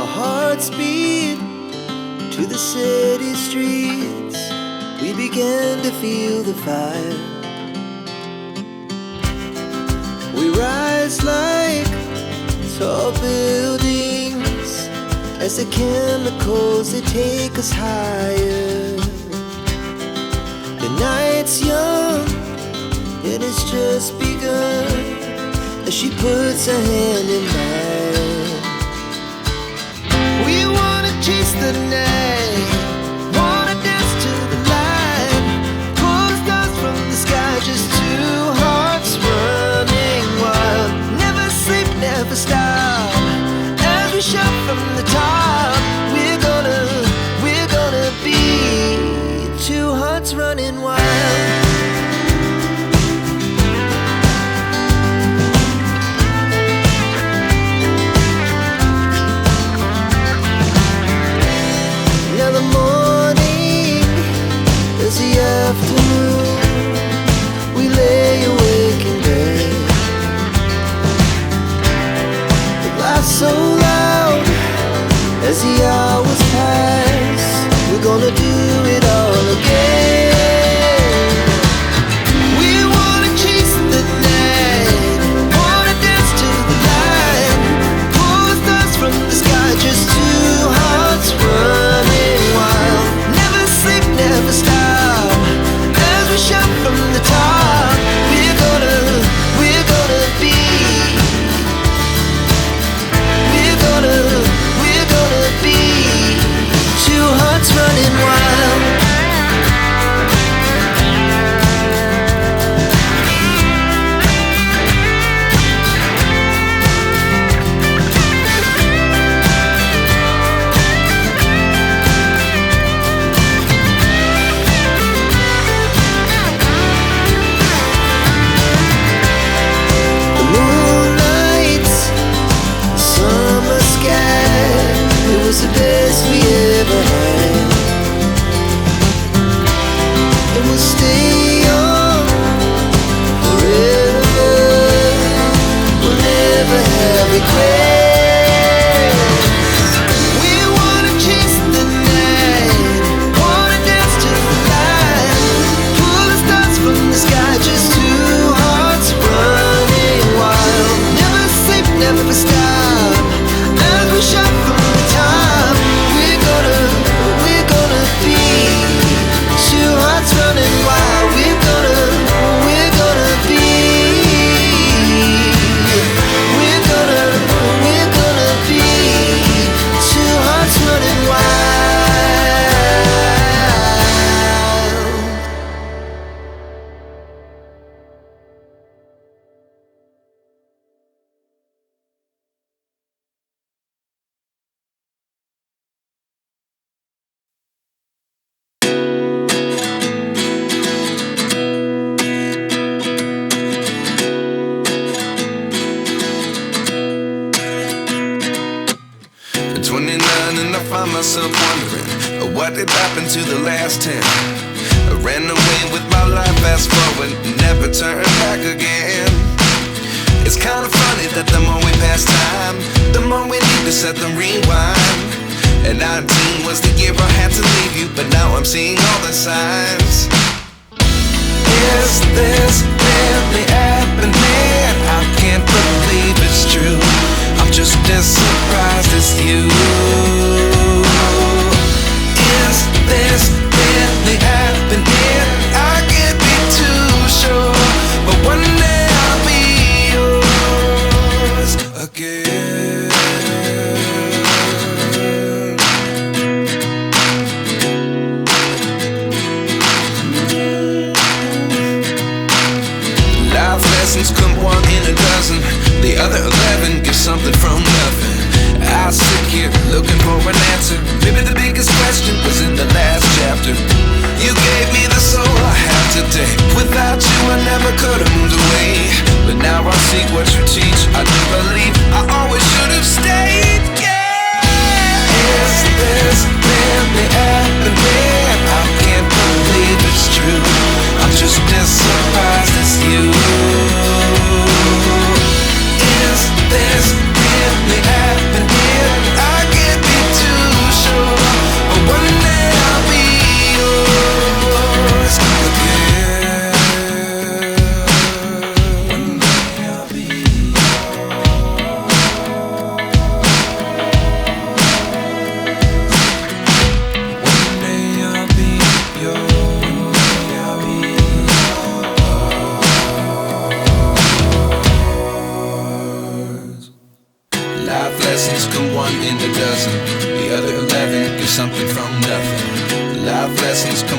Our hearts beat to the city streets. We began to feel the fire. We rise like tall buildings as the chemicals, they take us higher. The night's young and it's just begun as she puts her hand in mine. We wanna chase the night, wanna dance to the light, pull the stars from the sky, just two hearts running wild. Never sleep, never stop, as we shout from the top. We're gonna be two hearts running wild. Now the morning is the afternoon. We lay awake in bed. The laughs so loud as the hours pass. We're gonna do it all again. We wanna chase the night, wanna dance to the light, pull the stars from the sky, just two hearts running wild. Never sleep, never stop, as we shout from the top. We're gonna be, we're gonna be two hearts running wild. The moonlight, summer sky, it was the best we ever had. And we'll stay on forever. We'll never have regrets. We wanna chase the night, wanna dance to the light, pull the stars from the sky, just two hearts running wild. Never sleep, never stop, as we shout from the top. We're gonna be two hearts running wild. We're gonna be, we're gonna be two hearts running wild. At 29 and I find myself wondering what did happen to the last 10. I ran away with my life, fast forward, never turn back again. It's kind of funny that the more we pass time, the more we need to set the rewind. And 19 was the year I had to leave you, but now I'm seeing all the signs. Is this really happening? I can't believe it's true. I'm just as surprised as you. Is this really happening? I can't be too sure, but one day I'll be yours again. Life lessons come one in a dozen. The other 11 give something from nothing. I sit here looking for an answer. Maybe the biggest question was in the last chapter. You gave me the soul I have today. Without you I never could have moved away. But now I see what you teach. I do believe I always should have stayed. Yeah. Is this really happening? I can't believe it's true. I'm just as surprised as you. Is this really happening? I can't lessons come one in a dozen. The other 11 get something from nothing. Life lessons come